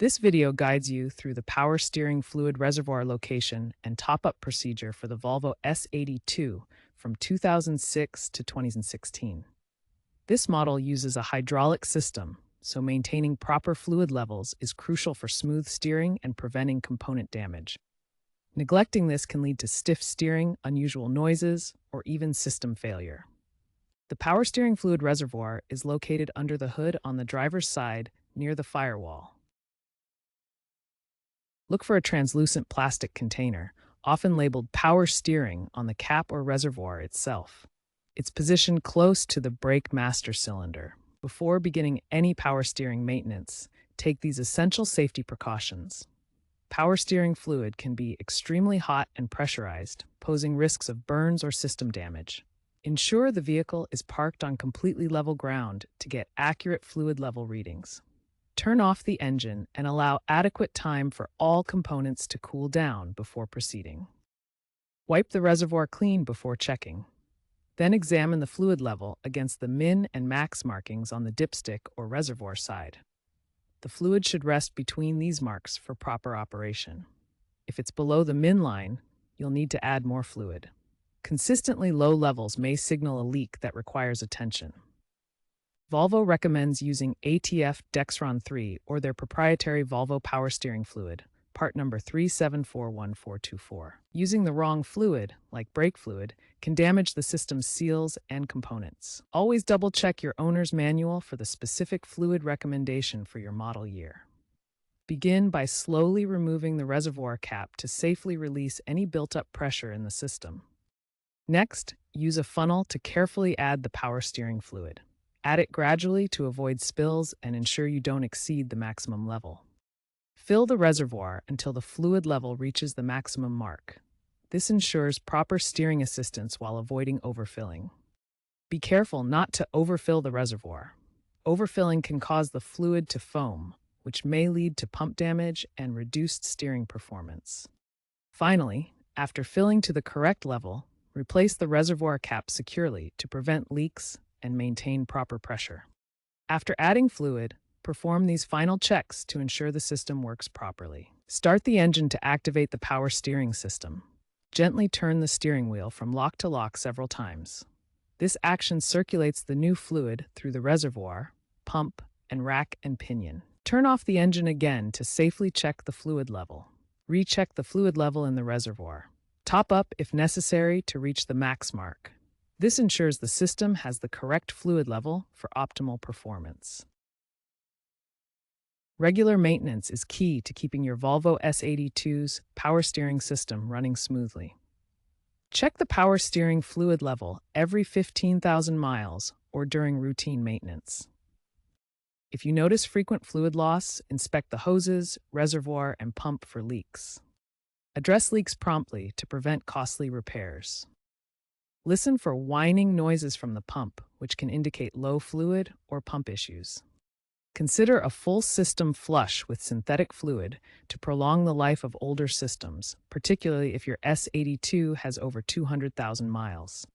This video guides you through the power steering fluid reservoir location and top-up procedure for the Volvo S80 II from 2006 to 2016. This model uses a hydraulic system, so maintaining proper fluid levels is crucial for smooth steering and preventing component damage. Neglecting this can lead to stiff steering, unusual noises, or even system failure. The power steering fluid reservoir is located under the hood on the driver's side near the firewall. Look for a translucent plastic container, often labeled power steering, on the cap or reservoir itself. It's positioned close to the brake master cylinder. Before beginning any power steering maintenance, take these essential safety precautions. Power steering fluid can be extremely hot and pressurized, posing risks of burns or system damage. Ensure the vehicle is parked on completely level ground to get accurate fluid level readings. Turn off the engine and allow adequate time for all components to cool down before proceeding. Wipe the reservoir clean before checking. Then examine the fluid level against the min and max markings on the dipstick or reservoir side. The fluid should rest between these marks for proper operation. If it's below the min line, you'll need to add more fluid. Consistently low levels may signal a leak that requires attention. Volvo recommends using ATF Dexron 3 or their proprietary Volvo power steering fluid, part number 3741424. Using the wrong fluid, like brake fluid, can damage the system's seals and components. Always double-check your owner's manual for the specific fluid recommendation for your model year. Begin by slowly removing the reservoir cap to safely release any built-up pressure in the system. Next, use a funnel to carefully add the power steering fluid. Add it gradually to avoid spills and ensure you don't exceed the maximum level. Fill the reservoir until the fluid level reaches the maximum mark. This ensures proper steering assistance while avoiding overfilling. Be careful not to overfill the reservoir. Overfilling can cause the fluid to foam, which may lead to pump damage and reduced steering performance. Finally, after filling to the correct level, replace the reservoir cap securely to prevent leaks and maintain proper pressure. After adding fluid, perform these final checks to ensure the system works properly. Start the engine to activate the power steering system. Gently turn the steering wheel from lock to lock several times. This action circulates the new fluid through the reservoir, pump, and rack and pinion. Turn off the engine again to safely check the fluid level. Recheck the fluid level in the reservoir. Top up if necessary to reach the max mark. This ensures the system has the correct fluid level for optimal performance. Regular maintenance is key to keeping your Volvo S80 II's power steering system running smoothly. Check the power steering fluid level every 15,000 miles or during routine maintenance. If you notice frequent fluid loss, inspect the hoses, reservoir, and pump for leaks. Address leaks promptly to prevent costly repairs. Listen for whining noises from the pump, which can indicate low fluid or pump issues. Consider a full system flush with synthetic fluid to prolong the life of older systems, particularly if your S80 II has over 200,000 miles.